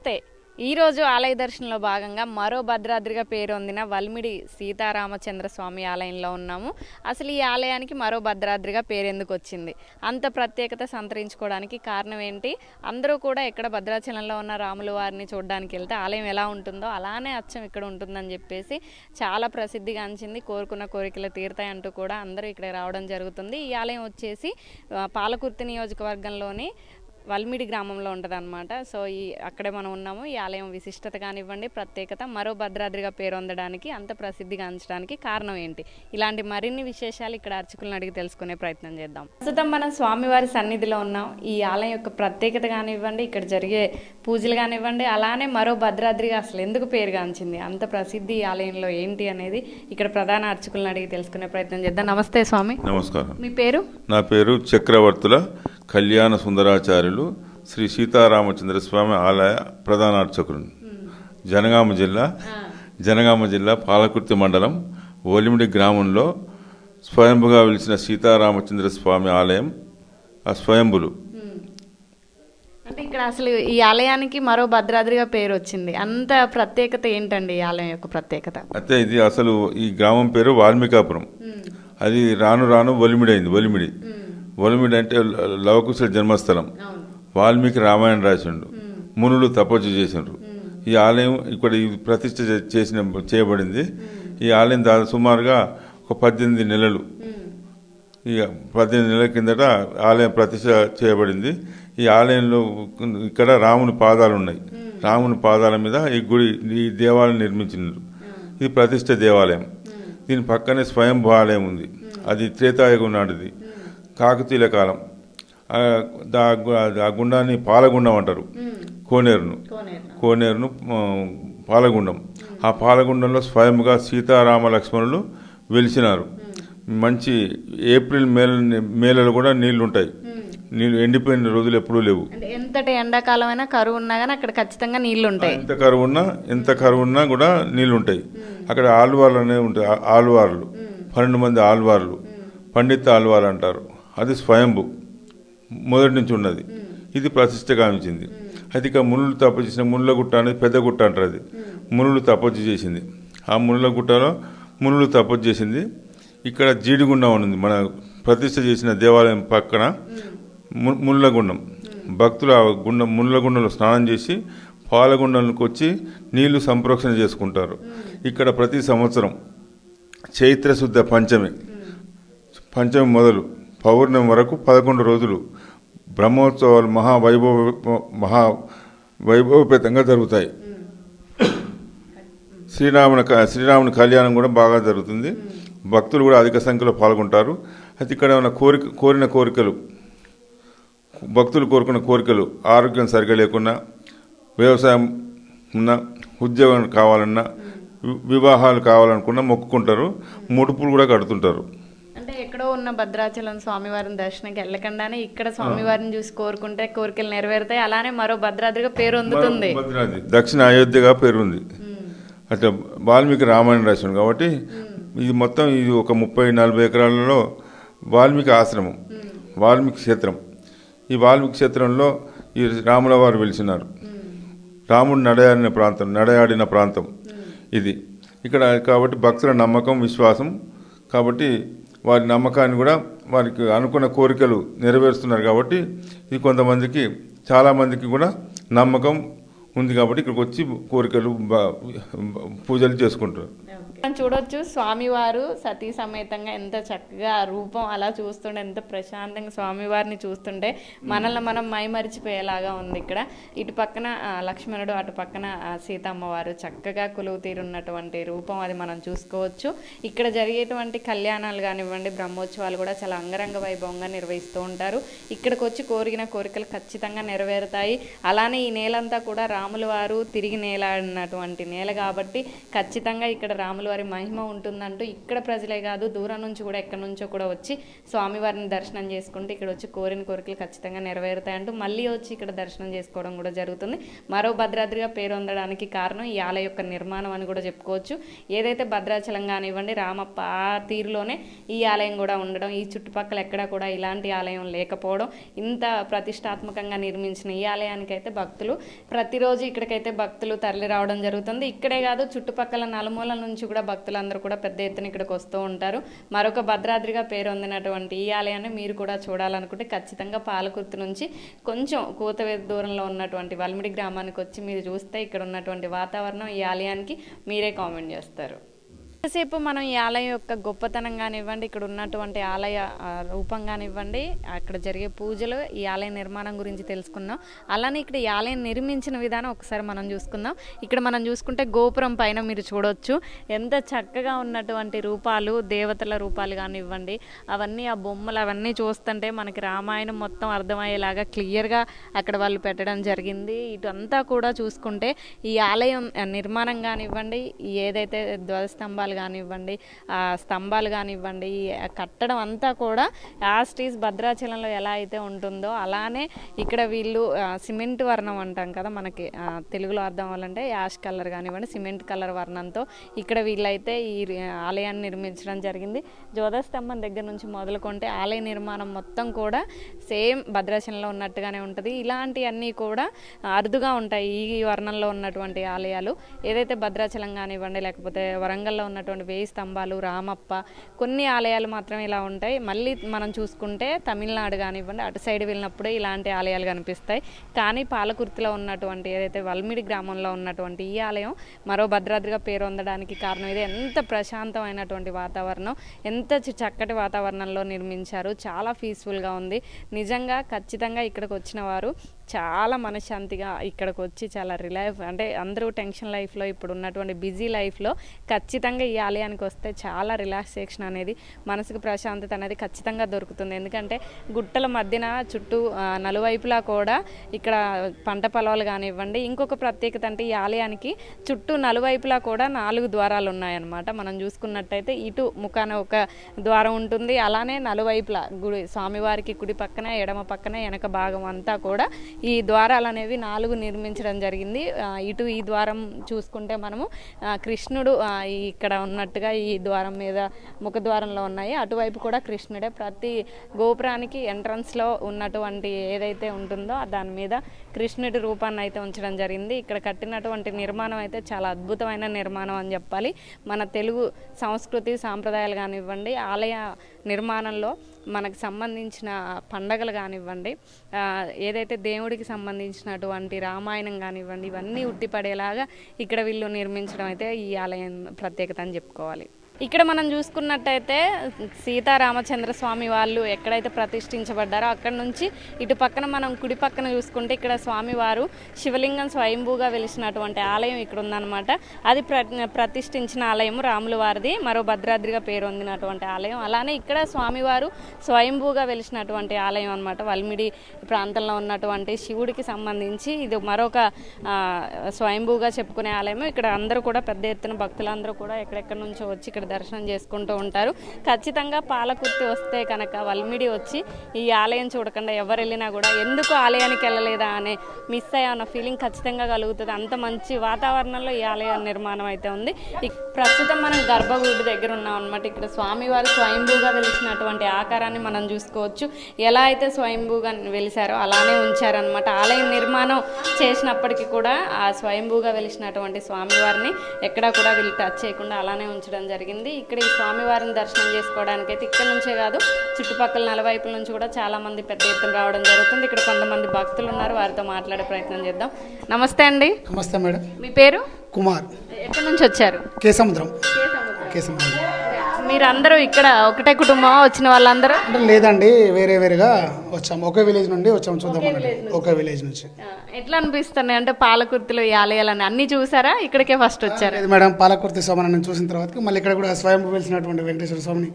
నమస్తే. ఈరోజు ఆలయ దర్శనంలో భాగంగా మరో భద్రాద్రిగా పేరొందిన వల్మిడి సీతారామచంద్ర స్వామి ఆలయంలో ఉన్నాము. అసలు ఈ ఆలయానికి మరో భద్రాద్రిగా పేరెందుకు వచ్చింది, అంత ప్రత్యేకత సంతరించుకోవడానికి కారణం ఏంటి, అందరూ కూడా ఇక్కడ భద్రాచలంలో ఉన్న రాముల వారిని చూడడానికి వెళ్తే ఆలయం ఎలా ఉంటుందో అలానే అచ్చం ఇక్కడ ఉంటుందని చెప్పేసి చాలా ప్రసిద్ధిగాంచింది. కోరుకున్న కోరికలు తీరుతాయంటూ కూడా అందరూ ఇక్కడ రావడం జరుగుతుంది. ఈ ఆలయం వచ్చేసి పాలకుర్తి నియోజకవర్గంలోని వల్మిడి గ్రామంలో ఉంటుంది అనమాట. సో అక్కడే మనం ఉన్నాము. ఈ ఆలయం విశిష్టత కానివ్వండి, ప్రత్యేకత, మరో భద్రాద్రిగా పేరొందడానికి, అంత ప్రసిద్ధిగాంచడానికి కారణం ఏంటి, ఇలాంటి మరిన్ని విశేషాలు ఇక్కడ అర్చకులను అడిగి తెలుసుకునే ప్రయత్నం చేద్దాం. ప్రస్తుతం మనం స్వామివారి సన్నిధిలో ఉన్నాం. ఈ ఆలయం యొక్క ప్రత్యేకత కానివ్వండి, ఇక్కడ జరిగే పూజలు కానివ్వండి, అలానే మరో భద్రాద్రిగా అసలు ఎందుకు పేరుగాంచింది, అంత ప్రసిద్ధి ఈ ఆలయంలో ఏంటి అనేది ఇక్కడ ప్రధాన అర్చకులను అడిగి తెలుసుకునే ప్రయత్నం చేద్దాం. నమస్తే స్వామి. నమస్కారం. మీ పేరు? నా పేరు చక్రవర్తుల కళ్యాణ సుందరాచార్యులు, శ్రీ సీతారామచంద్ర స్వామి ఆలయ ప్రధాన అర్చకులు, జనగామ జిల్లా పాలకుర్తి మండలం ఓలిమిడి గ్రామంలో స్వయంభుగా వెలిసిన సీతారామచంద్ర స్వామి ఆలయం. ఆ స్వయంభులు అంటే ఇక్కడ అసలు ఈ ఆలయానికి మరో భద్రాద్రిగా పేరు వచ్చింది, అంత ప్రత్యేకత ఏంటండి ఈ ఆలయం యొక్క ప్రత్యేకత? అయితే ఇది అసలు ఈ గ్రామం పేరు వాల్మీకాపురం. అది రాను రాను ఒలిమిడి అయింది. ఒలిమిడి అంటే లవకుశుల జన్మస్థలం. వాల్మీకి రామాయణ రాసిండు, మునులు తపస్సు చేసిండ్రు. ఈ ఆలయం ఇక్కడ ప్రతిష్ఠ చేయబడింది. ఈ ఆలయం సుమారుగా ఒక 18 నెలలు, ఇక 18 నెలల కిందట ఆలయం ప్రతిష్ఠ చేయబడింది. ఈ ఆలయంలో ఇక్కడ రాముని పాదాలు ఉన్నాయి. రాముని పాదాల మీద ఈ దేవాలయం నిర్మించినారు. ఇది ప్రతిష్ఠ దేవాలయం. దీని పక్కనే స్వయంభూ ఆలయం ఉంది. అది త్రేతాయుగం నాటిది, కాకతీయుల కాలం. ఆ గుండాన్ని పాలగుండం అంటారు. కోనేరును పాలగుండం. ఆ పాలగుండంలో స్వయంగా సీతారామ లక్ష్మణులు వెలిసినారు. మంచి ఏప్రిల్ మేలలో కూడా నీళ్లు ఉంటాయి. నీళ్ళు ఎండిపోయిన రోజులు ఎప్పుడూ లేవు. ఎంతటి ఎండాకాలం అయినా కరువు ఉన్నా కానీ అక్కడ ఖచ్చితంగా నీళ్లు ఉంటాయి. ఎంత కరువు ఉన్నా కూడా నీళ్లు ఉంటాయి. అక్కడ ఆల్వార్లు అనేవి ఉంటాయి. ఆల్వార్లు 12 మంది ఆల్వార్లు, పండిత ఆల్వార్లు అంటారు. అది స్వయంభు మొదటి నుంచి ఉన్నది. ఇది ప్రతిష్ట గావించింది. అది ఇక మునులు తపస్సు చేసిన మునులగుట్ట అనేది పెద్ద గుట్ట అంటారు. అది మునులు తపస్సు చేసింది. ఆ మునులగుట్టలో మునులు తపస్సు చేసింది. ఇక్కడ జీడిగుండం ఉంది. మన ప్రతిష్ట చేసిన దేవాలయం పక్కన మునులగుండం. భక్తులు ఆ మునులగుండంలో స్నానం చేసి పాలగుండంలోకి వచ్చి నీళ్లు సంప్రోక్షణ చేసుకుంటారు. ఇక్కడ ప్రతి సంవత్సరం చైత్రశుద్ధ పంచమి మొదలు పౌర్ణమి వరకు 11 రోజులు బ్రహ్మోత్సవాలు మహావైభవపేతంగా జరుగుతాయి. శ్రీరాముని కళ్యాణం కూడా బాగా జరుగుతుంది. భక్తులు కూడా అధిక సంఖ్యలో పాల్గొంటారు. అయితే ఇక్కడ ఉన్న భక్తులు కోరుకున్న కోరికలు, ఆరోగ్యం సరిగా లేకున్నా, వ్యవసాయం ఉన్నా, ఉద్యోగం కావాలన్నా, వివాహాలు కావాలనుకున్నా మొక్కుకుంటారు. ముడుపులు కూడా కడుతుంటారు. అంటే ఎక్కడో ఉన్న భద్రాచలం స్వామివారిని దర్శనంకి వెళ్ళకుండానే ఇక్కడ స్వామివారిని చూసి కోరుకుంటే కోరికలు నెరవేరుతాయి. అలానే మరో భద్రాద్రిగా పేరు పొందుతుంది. భద్రాద్రి దక్షిణ అయోధ్యగా పేరుంది. అట్లా వాల్మీకి రామాయణ రాశాడు కాబట్టి ఇది మొత్తం ఇది ఒక 30-40 ఎకరాలలో వాల్మీకి ఆశ్రమం, వాల్మీకి క్షేత్రం. ఈ వాల్మీకి క్షేత్రంలో ఈ రాముల వారు వెలిసినారు. రాముడు నడయాడిన ప్రాంతం ఇది. ఇక్కడ కాబట్టి భక్తుల నమ్మకం, విశ్వాసం కాబట్టి వారి నమ్మకాన్ని కూడా వారికి అనుకున్న కోరికలు నెరవేరుస్తున్నారు. కాబట్టి ఇది కొంతమందికి, చాలామందికి కూడా నమ్మకం ఉంది. కాబట్టి ఇక్కడికి వచ్చి కోరికలు, పూజలు చేసుకుంటారు. చూడొచ్చు స్వామివారు సతీ సమేతంగా ఎంత చక్కగా రూపం అలా చూస్తుంటే, ఎంత ప్రశాంతంగా స్వామివారిని చూస్తుంటే మనల్ని మనం మైమరిచిపోయేలాగా ఉంది. ఇక్కడ ఇటు పక్కన లక్ష్మణుడు, అటు పక్కన సీతమ్మవారు చక్కగా కొలువు తీరున్నటువంటి రూపం అది మనం చూసుకోవచ్చు. ఇక్కడ జరిగేటువంటి కళ్యాణాలు కానివ్వండి, బ్రహ్మోత్సవాలు కూడా చాలా అంగరంగ వైభవంగా నిర్వహిస్తూ ఉంటారు. ఇక్కడికి వచ్చి కోరిన కోరికలు ఖచ్చితంగా నెరవేరుతాయి. అలానే ఈ నేలంతా కూడా రాముల వారు తిరిగి నేలాడినటువంటి నేల కాబట్టి ఖచ్చితంగా ఇక్కడ రాముల స్వామివారి మహిమ ఉంటుందంటూ ఇక్కడ ప్రజలే కాదు దూరం నుంచి కూడా ఎక్కడి నుంచో కూడా వచ్చి స్వామివారిని దర్శనం చేసుకుంటూ ఇక్కడ వచ్చి కోరిన కోరికలు ఖచ్చితంగా నెరవేరుతాయంటూ మళ్ళీ వచ్చి ఇక్కడ దర్శనం చేసుకోవడం కూడా జరుగుతుంది. మరో భద్రాద్రిగా పేరు పొందడానికి కారణం ఈ ఆలయ యొక్క నిర్మాణం అని కూడా చెప్పుకోవచ్చు. ఏదైతే భద్రాచలం కానివ్వండి రామప్ప ఆ తీరులోనే ఈ ఆలయం కూడా ఉండడం, ఈ చుట్టుపక్కల ఎక్కడా కూడా ఇలాంటి ఆలయం లేకపోవడం, ఇంత ప్రతిష్టాత్మకంగా నిర్మించిన ఈ ఆలయానికైతే భక్తులు ప్రతిరోజు ఇక్కడికైతే భక్తులు తరలి రావడం జరుగుతుంది. ఇక్కడే కాదు చుట్టుపక్కల నలుమూలల నుంచి కూడా భక్తులందరూ కూడా పెద్ద ఎత్తున ఇక్కడికి వస్తూ ఉంటారు. మరొక భద్రాద్రిగా పేరు పొందినటువంటి ఈ ఆలయాన్ని మీరు కూడా చూడాలనుకుంటే ఖచ్చితంగా పాలకుర్తి నుంచి కొంచెం కూతవేది దూరంలో ఉన్నటువంటి వల్మిడి గ్రామానికి వచ్చి మీరు చూస్తే ఇక్కడ ఉన్నటువంటి వాతావరణం ఈ ఆలయానికి మీరే కామెంట్ చేస్తారు. ఎంతసేపు మనం ఈ ఆలయం యొక్క గొప్పతనం కానివ్వండి, ఇక్కడ ఉన్నటువంటి ఆలయ రూపం కానివ్వండి, అక్కడ జరిగే పూజలు, ఈ ఆలయ నిర్మాణం గురించి తెలుసుకుందాం. అలానే ఇక్కడ ఈ ఆలయం నిర్మించిన విధానం ఒకసారి మనం చూసుకుందాం. ఇక్కడ మనం చూసుకుంటే గోపురం పైన మీరు చూడొచ్చు ఎంత చక్కగా ఉన్నటువంటి రూపాలు, దేవతల రూపాలు కానివ్వండి, అవన్నీ ఆ బొమ్మలు అవన్నీ చూస్తుంటే మనకి రామాయణం మొత్తం అర్థమయ్యేలాగా క్లియర్గా అక్కడ వాళ్ళు పెట్టడం జరిగింది. ఇటు అంతా కూడా చూసుకుంటే ఈ ఆలయం నిర్మాణం కానివ్వండి, ఏదైతే ధ్వజస్తంభాలు కానివ్వండి, స్తంభాలు కానివ్వండి, కట్టడం అంతా కూడా యాస్టీస్ భద్రాచలంలో ఎలా అయితే ఉంటుందో అలానే ఇక్కడ వీళ్ళు సిమెంట్ వర్ణం అంటాం కదా మనకి తెలుగులో అర్థం అవ్వాలంటే యాష్ కలర్ కానివ్వండి సిమెంట్ కలర్ వర్ణంతో ఇక్కడ వీళ్ళైతే ఈ ఆలయాన్ని నిర్మించడం జరిగింది. ధ్వజస్తంభం దగ్గర నుంచి మొదలుకుంటే ఆలయ నిర్మాణం మొత్తం కూడా సేమ్ భద్రాచలంలో ఉన్నట్టుగానే ఉంటుంది. ఇలాంటివన్నీ కూడా అరుదుగా ఉంటాయి ఈ వర్ణంలో ఉన్నటువంటి ఆలయాలు. ఏదైతే భద్రాచలం కానివ్వండి లేకపోతే వరంగల్లో ఉన్నటువంటి 1000 స్తంభాలు, రామప్ప, కొన్ని ఆలయాలు మాత్రం ఇలా ఉంటాయి. మళ్ళీ మనం చూసుకుంటే తమిళనాడు కానివ్వండి అటు సైడ్ వెళ్ళినప్పుడే ఇలాంటి ఆలయాలు కనిపిస్తాయి. కానీ పాలకుర్తిలో ఉన్నటువంటి ఏదైతే వల్మిడి గ్రామంలో ఉన్నటువంటి ఈ ఆలయం మరో భద్రాద్రిగా పేరు పొందడానికి కారణం ఇది. ఎంత ప్రశాంతమైనటువంటి వాతావరణం, ఎంత చక్కటి వాతావరణంలో నిర్మించారు. చాలా పీస్ఫుల్గా ఉంది. నిజంగా ఖచ్చితంగా ఇక్కడికి వచ్చిన వారు చాలా మనశ్శాంతిగా ఇక్కడికి వచ్చి చాలా రిలాక్స్ అంటే అందరూ టెన్షన్ లైఫ్లో ఇప్పుడు ఉన్నటువంటి బిజీ లైఫ్లో ఖచ్చితంగా ఈ ఆలయానికి వస్తే చాలా రిలాక్సేషన్ అనేది మనసుకు ప్రశాంతత అనేది ఖచ్చితంగా దొరుకుతుంది. ఎందుకంటే గుట్టల మధ్యన చుట్టూ నలువైపులా కూడా ఇక్కడ పంట పొలాలు కానివ్వండి. ఇంకొక ప్రత్యేకత అంటే ఈ ఆలయానికి చుట్టూ నలువైపులా కూడా 4 ద్వారాలు ఉన్నాయన్నమాట. మనం చూసుకున్నట్టయితే ఇటు ముఖాన ఒక ద్వారం ఉంటుంది, అలానే నలువైపులా గుడి స్వామివారికి కుడి పక్కన ఎడమ పక్కన వెనక భాగం అంతా కూడా ఈ ద్వారాలు అనేవి 4 నిర్మించడం జరిగింది. ఇటు ఈ ద్వారం చూసుకుంటే మనము కృష్ణుడు ఇక్కడ ఉన్నట్టుగా ఈ ద్వారం మీద ముఖద్వారంలో ఉన్నాయి. అటువైపు కూడా కృష్ణుడే. ప్రతి గోపురానికి ఎంట్రన్స్లో ఉన్నటువంటి ఏదైతే ఉంటుందో దాని మీద కృష్ణుడి రూపాన్ని అయితే ఉంచడం జరిగింది. ఇక్కడ కట్టినటువంటి నిర్మాణం అయితే చాలా అద్భుతమైన నిర్మాణం అని చెప్పాలి. మన తెలుగు సంస్కృతి సాంప్రదాయాలు కానివ్వండి, ఆలయ నిర్మాణంలో మనకు సంబంధించిన పండగలు కానివ్వండి, ఏదైతే దేవుడికి సంబంధించినటువంటి రామాయణం కానివ్వండి, ఇవన్నీ ఉట్టిపడేలాగా ఇక్కడ వీళ్ళు నిర్మించడం అయితే ఈ ఆలయం ప్రత్యేకత అని చెప్పుకోవాలి. ఇక్కడ మనం చూసుకున్నట్టయితే సీతారామచంద్ర స్వామి వాళ్ళు ఎక్కడైతే ప్రతిష్ఠించబడ్డారో అక్కడ నుంచి ఇటు పక్కన మనం కుడి పక్కన చూసుకుంటే ఇక్కడ స్వామివారు శివలింగం స్వయంభూగా వెలిసినటువంటి ఆలయం ఇక్కడ ఉందన్నమాట. అది ప్రతిష్ఠించిన ఆలయం రాముల వారిది, మరో భద్రాద్రిగా పేరు పొందినటువంటి ఆలయం. అలానే ఇక్కడ స్వామివారు స్వయంభూగా వెలిసినటువంటి ఆలయం అన్నమాట. వల్మిడి ప్రాంతంలో ఉన్నటువంటి శివుడికి సంబంధించి ఇది మరొక స్వయంభూగా చెప్పుకునే ఆలయం. ఇక్కడ అందరూ కూడా పెద్ద ఎత్తున భక్తులందరూ కూడా ఎక్కడెక్కడి నుంచో వచ్చి ఇక్కడ దర్శనం చేసుకుంటూ ఉంటారు. ఖచ్చితంగా పాలకుర్తి వస్తే కనుక వల్మిడి వచ్చి ఈ ఆలయం చూడకుండా ఎవరు వెళ్ళినా కూడా ఎందుకు ఆలయానికి వెళ్ళలేదా అనే మిస్ అయ్యన్న ఫీలింగ్ ఖచ్చితంగా కలుగుతుంది. అంత మంచి వాతావరణంలో ఈ ఆలయ నిర్మాణం అయితే ఉంది. ప్రస్తుతం మనం గర్భగుడి దగ్గర ఉన్నాం అనమాట. ఇక్కడ స్వామివారు స్వయంభూగా వెలిసినటువంటి ఆకారాన్ని మనం చూసుకోవచ్చు. ఎలా అయితే స్వయంభూగా వెలిసారో అలానే ఉంచారనమాట. ఆలయం నిర్మాణం చేసినప్పటికీ కూడా ఆ స్వయంభూగా వెలిసినటువంటి స్వామివారిని ఎక్కడా కూడా వీళ్ళు టచ్ చేయకుండా అలానే ఉంచడం జరిగింది. ఇక్కడ ఈ స్వామివారిని దర్శనం చేసుకోవడానికి అయితే ఇక్కడ నుంచే కాదు చుట్టుపక్కల నలువైపుల నుంచి కూడా చాలా మంది పెద్ద ఎత్తున రావడం జరుగుతుంది. ఇక్కడ కొంతమంది భక్తులు ఉన్నారు, వారితో మాట్లాడే ప్రయత్నం చేద్దాం. నమస్తే అండి. నమస్తే మేడం. మీ పేరు? కుమార్. ఎక్కడి నుంచి వచ్చారు? కేసముద్రం. మీరందరూ ఇక్కడ ఒకటే కుటుంబం వచ్చిన వాళ్ళందరూ? అంటే లేదండి, వేరే వేరేగా వచ్చాము. ఒకే విలేజ్ నుండి వచ్చాము చూద్దామని. ఒకే విలేజ్ నుంచి. ఎట్లా అనిపిస్తున్నాయి అంటే పాలకుర్తిలో ఈ ఆలయాలని అన్ని చూసారా? ఇక్కడికే ఫస్ట్ వచ్చారు? లేదు మేడం, పాలకుర్తి స్వామిని చూసిన తర్వాత మళ్ళీ ఇక్కడ కూడా స్వయం వెలిసినటువంటి వెంకటేశ్వర స్వామిని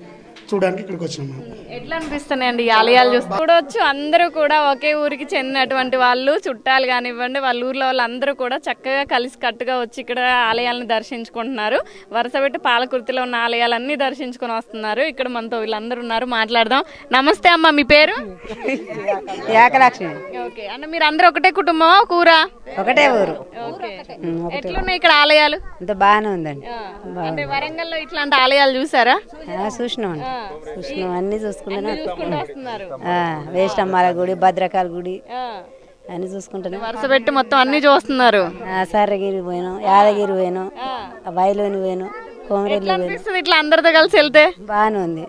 చూడడానికి ఇక్కడికి వచ్చినాం మేము. ఎట్లా అనిపిస్తున్నాయండి ఈ ఆలయాలు చూడవచ్చు? అందరూ కూడా ఒకే ఊరికి చెందినటువంటి వాళ్ళు, చుట్టాలు కానివ్వండి, వాళ్ళ ఊర్లో వాళ్ళందరూ కూడా చక్కగా కలిసి కట్టుగా వచ్చి ఇక్కడ ఆలయాలను దర్శించుకుంటున్నారు. వరుస పెట్టి పాలకుర్తిలో ఉన్న ఆలయాలన్నీ దర్శించుకొని వస్తున్నారు. ఇక్కడ మనతో వీళ్ళందరూ ఉన్నారు, మాట్లాడదాం. నమస్తే అమ్మ, మీ పేరు? ఏకలక్ష్మి. ఓకే అన్న, మీరు అందరూ ఒకటే కుటుంబమా, కూర? ఒకటే ఊరు. ఓకే. ఎట్లున్నాయి ఇక్కడ ఆలయాలు? అంత బాగానే ఉందండి. అంటే వరంగల్లో ఇట్లాంటి ఆలయాలు చూసారా? చూసినాం అన్ని చూసుకుంటున్నా. చూసుకుంటూ వస్తున్నారు. వేష్టమ్మాల గుడి, భద్రకాళ గుడి అన్ని చూసుకుంటున్నాం. వరుస పెట్టి మొత్తం అన్ని చూస్తున్నారు. సర్రగిరి పోయినాం, యాదగిరి పోయినాం, బయలుని పోయినాం, కోమరెల్లి అనిపిస్తుంది ఇట్లా అందరితో కలిసి వెళ్తే? బాగానే ఉంది.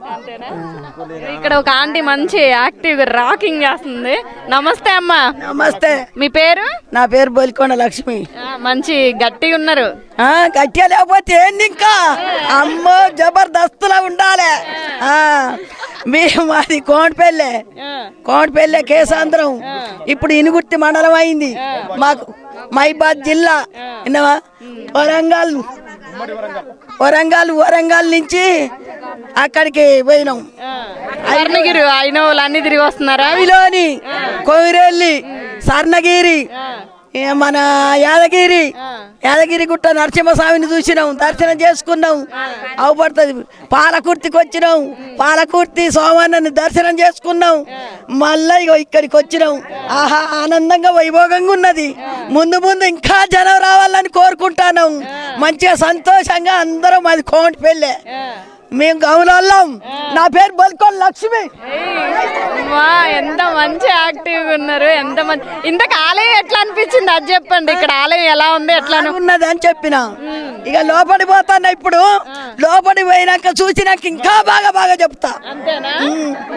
ఇక్కడ ఒక ఆంటీ మంచి యాక్టివ్ రాకింగ్ చేస్తుంది. నమస్తే అమ్మా. నమస్తే. మీ పేరు? నా పేరు బొలికొండ లక్ష్మి. మంచి గట్టిగా ఉన్నారు. గట్టిగా లేకపోతే ఏంది ఇంకా, అమ్మో జబర్దస్తులా ఉండాలి. మాది కోమటిపల్లె కేసాంధ్రం. ఇప్పుడు ఇనుగుర్తి మండలం అయింది మాకు. మైబాద్ జిల్లా విన్నావా? వరంగల్ నుంచి అక్కడికి పోయినాం. స్వర్ణగిరి అయిన వాళ్ళు అన్ని తిరిగి వస్తున్నారా? అవిలోని, కోవిరెల్లి, స్వర్ణగిరి, మన యాదగిరి గుట్ట నరసింహస్వామిని చూసినాం, దర్శనం చేసుకున్నాం. అవుపడుతుంది. పాలకుర్తికి వచ్చినాం, పాలకుర్తి సోమన్నని దర్శనం చేసుకున్నాం. మళ్ళా ఇక్కడికి వచ్చినాం. ఆహా, ఆనందంగా వైభోగంగా ఉన్నది. ముందు ముందు ఇంకా జనం రావాలని కోరుకుంటాను. మంచిగా సంతోషంగా అందరం. అది కోమటిపల్లె, మేము గౌనల్లం. నా పేరు బొలికొండ లక్ష్మి. ఎంత మంచి యాక్టివ్ ఉన్నారు, ఎంత మంచి. ఇంతకు ఆలయం ఎట్లా అనిపించింది అది చెప్పండి. ఇక్కడ ఆలయం ఎలా ఉంది, ఎట్లా ఉన్నది అని చెప్పిన. ఇక లోపడి పోతాను. ఇప్పుడు లోపడి పోయినాక చూసినాక ఇంకా బాగా చెప్తా. అంతేనా?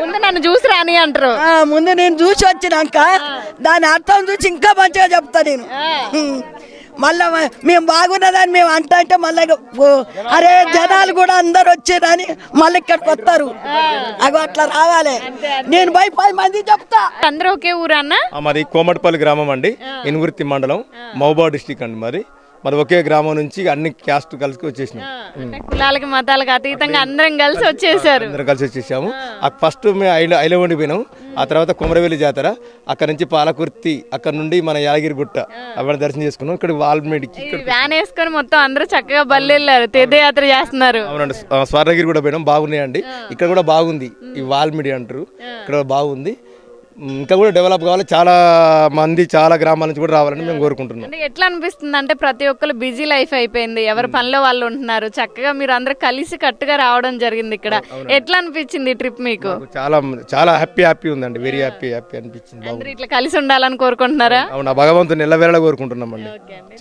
ముందు నన్ను చూసి రాని అంటారు. ముందు నేను చూసి వచ్చినాక దాని అర్థం చూసి ఇంకా మంచిగా చెప్తా నేను. మళ్ళా మేము బాగున్నదని మేము అంటే మళ్ళీ అరే జనాలు కూడా అందరు వచ్చేదని మళ్ళీ ఇక్కడికి వస్తారు. అగో అట్లా రావాలి. నేను 10 మంది చెప్తా. అందరూ ఒకే ఊరు అన్న? మాది కోమటిపల్లి గ్రామం అండి, ఇనుగుర్తి మండలం, మహబూబా డిస్టిక్ అండి. మరి ఒకే గ్రామం నుంచి అన్ని క్యాస్ట్ కలిసి వచ్చేసినాం. కులాలకి మతాలకు అతీతంగా అందరం కలిసి వచ్చేసారు. అందరం కలిసి వచ్చేసాము. ఫస్ట్ మేము ఐలవండి పోయినాం. ఆ తర్వాత కొమరవెల్లి జాతర, అక్కడ నుంచి పాలకుర్తి, అక్కడ నుండి మన యాదగిరి గుట్ట అవన్నీ దర్శనం చేసుకున్నాం. ఇక్కడ వాల్మీడికి వ్యాన్ వేసుకొని మొత్తం అందరూ చక్కగా బయలుదేరారు, తీర్థయాత్ర చేస్తున్నారు. అవునండి. స్వర్ణగిరి కూడా పోయినాం, బాగున్నాయండి. ఇక్కడ కూడా బాగుంది. ఈ వాల్మీడి అంటారు, ఇక్కడ బాగుంది. ఇంకా కూడా డెవలప్ కావాలి. చాలా మంది చాలా గ్రామాల నుంచి కూడా రావాలని మేము కోరుకుంటున్నాం. అంటే ఎట్లా అనిపిస్తుంది అంటే ప్రతి ఒక్కరు బిజీ లైఫ్ అయిపోయింది, ఎవరి పనిలో వాళ్ళు ఉంటున్నారు. చక్కగా మీరు అందరూ కలిసి కట్టుగా రావడం జరిగింది ఇక్కడ. ఎట్లా అనిపించింది ఈ ట్రిప్ మీకు? చాలా చాలా హ్యాపీ ఉందండి. వెరీ హ్యాపీ అనిపించింది. అందరూ ఇట్లా కలిసి ఉండాలని కోరుకుంటున్నారా? అవునా, భగవంతుని ఎల్లవేళ కోరుకుంటున్నాం అండి.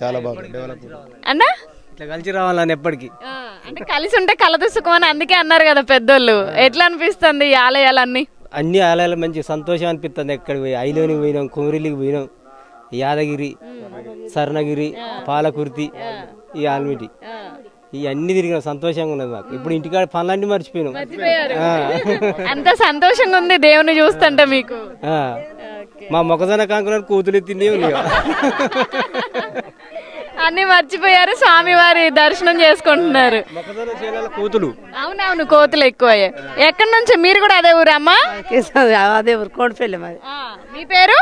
చాలా బాగుంది డెవలప్ అన్నా. ఇట్లా కలిసి రావాలని ఎప్పటికీ. అంటే కలిసి ఉంటే కలదు సుఖం అని అందుకే అన్నారు కదా పెద్దోళ్ళు. ఎట్లా అనిపిస్తుంది ఈ ఆలయాలన్నీ? అన్ని ఆలయాలు మంచి సంతోషం అనిపిస్తుంది. ఎక్కడికి పోయి ఐలోనికి పోయినాం, కుమరిల్లికి పోయినాం, యాదగిరి, స్వర్ణగిరి, పాలకుర్తి, ఈ ఆల్మిటి, ఇవన్నీ తిరిగినాం. సంతోషంగా ఉన్నది మాకు. ఇప్పుడు ఇంటికాడ పనులన్నీ మర్చిపోయినాం. అంత సంతోషంగా ఉంది దేవుని చూస్తుంటే మీకు. మా మొక్కజొన్న కానుకున్నారు, కూతులు ఎత్తిండే ఉన్నాయి. అన్ని మర్చిపోయారు, స్వామివారి దర్శనం చేసుకుంటున్నారు. కూతులు. అవునవును, కోతులు ఎక్కువ. ఎక్కడి నుంచి మీరు కూడా అదే ఊరమ్మా? అదే ఊరు, కోడిపల్లి మాది. మీ పేరు?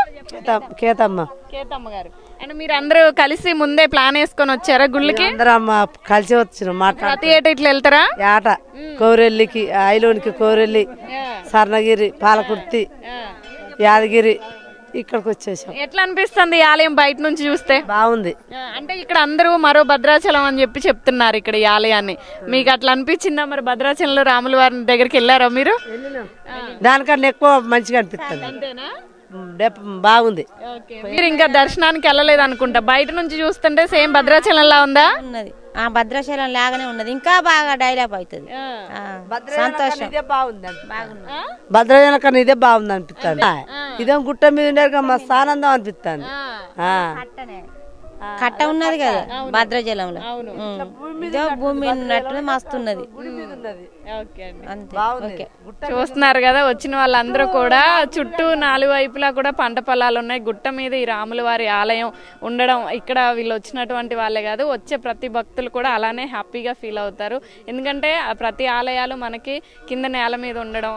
కేతమ్మ. కేతమ్మ గారు. అండ్ మీరు అందరూ కలిసి ముందే ప్లాన్ వేసుకొని వచ్చారా గుళ్ళకి? అందరం కలిసి వచ్చినాం. ప్రతి ఏటా ఇట్లా వెళ్తారా? ఆట కోరెల్లికి, ఐలోనికి, కోరెల్లి, స్వర్ణగిరి, పాలకుర్తి, యాదగిరి, ఇక్కడికి వచ్చేసాం. ఎట్లా అనిపిస్తుంది ఈ ఆలయం బయట నుంచి చూస్తే? బాగుంది. అంటే ఇక్కడ అందరూ మరో భద్రాచలం అని చెప్పి చెప్తున్నారు ఇక్కడ ఈ ఆలయాన్ని. మీకు అట్లా అనిపించిందా? మరి భద్రాచలంలో రాముల వారి దగ్గరికి వెళ్ళారా మీరు? దానికన్నా ఎక్కువ మంచిగా అనిపిస్తుంది. అంతేనా? బాగుంది. మీరు ఇంకా దర్శనానికి వెళ్ళలేదు అనుకుంటా. బయట నుంచి చూస్తుంటే సేమ్ భద్రాచలంలా ఉందా? ఉన్నది. భద్రాచలం లాగానే ఉన్నది. ఇంకా బాగా డెవలప్ అవుతుంది. సంతోషం. భద్రాచలం కన్నా ఇదే బాగుంది అనిపిస్తుంది. ఇదేం గుట్ట మీద ఉండేది, మస్తు ఆనందం అనిపిస్తుంది. కట్ట ఉన్నది కదా భద్రాచలంలో, ఇదో భూమి ఉన్నట్టు మస్తు ఉన్నది. ఓకే అండి. అంతే ఓకే. చూస్తున్నారు కదా, వచ్చిన వాళ్ళందరూ కూడా చుట్టూ 4 వైపులా కూడా పంట పొలాలు ఉన్నాయి. గుట్ట మీద ఈ రాముల వారి ఆలయం ఉండడం, ఇక్కడ వీళ్ళు వచ్చినటువంటి వాళ్ళే కాదు, వచ్చే ప్రతి భక్తులు కూడా అలానే హ్యాపీగా ఫీల్ అవుతారు. ఎందుకంటే ప్రతి ఆలయాలు మనకి కింద నేల మీద ఉండడం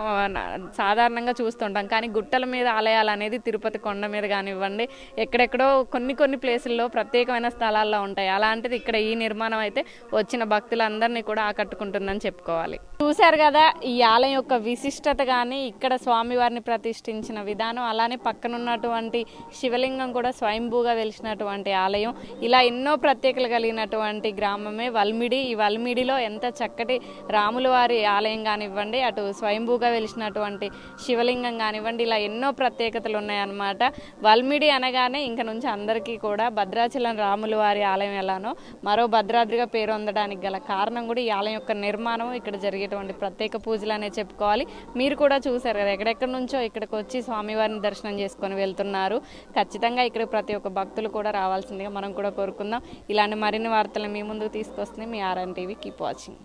సాధారణంగా చూస్తుంటాం, కానీ గుట్టల మీద ఆలయాలు అనేది తిరుపతి కొండ మీద కానివ్వండి, ఎక్కడెక్కడో కొన్ని ప్లేసుల్లో ప్రత్యేకమైన స్థలాల్లో ఉంటాయి. అలాంటిది ఇక్కడ ఈ నిర్మాణం అయితే వచ్చిన భక్తులందరినీ కూడా ఆకట్టుకుంటుందని చెప్పుకోవాలి. చూశారు కదా ఈ ఆలయం యొక్క విశిష్టత కానీ, ఇక్కడ స్వామివారిని ప్రతిష్ఠించిన విధానం, అలానే పక్కనున్నటువంటి శివలింగం కూడా స్వయంభూగా వెలిసినటువంటి ఆలయం. ఇలా ఎన్నో ప్రత్యేకతలు కలిగినటువంటి గ్రామమే వల్మిడి. ఈ వల్మిడిలో ఎంత చక్కటి రాముల వారి ఆలయం కానివ్వండి, అటు స్వయంభూగా వెలిసినటువంటి శివలింగం కానివ్వండి, ఇలా ఎన్నో ప్రత్యేకతలు ఉన్నాయన్నమాట. వల్మిడి అనగానే ఇంక నుంచి అందరికీ కూడా భద్రాచలం రాముల వారి ఆలయం ఎలానో మరో భద్రాద్రిగా పేరు పొందడానికి గల కారణం కూడా ఈ ఆలయం యొక్క నిర్మాణం, ఇక్కడ జరిగేటువంటి ప్రత్యేక పూజలు అనే చెప్పుకోవాలి. మీరు కూడా చూసారు కదా, ఎక్కడెక్కడి నుంచో ఇక్కడికి వచ్చి స్వామివారిని దర్శనం చేసుకొని వెళ్తున్నారు. ఖచ్చితంగా ఇక్కడ ప్రతి ఒక్క భక్తులు కూడా రావాల్సిందిగా మనం కూడా కోరుకుందాం. ఇలాంటి మరిన్ని వార్తలు మీ ముందుకు తీసుకొస్తుంది మీ RN TV. Keep watching.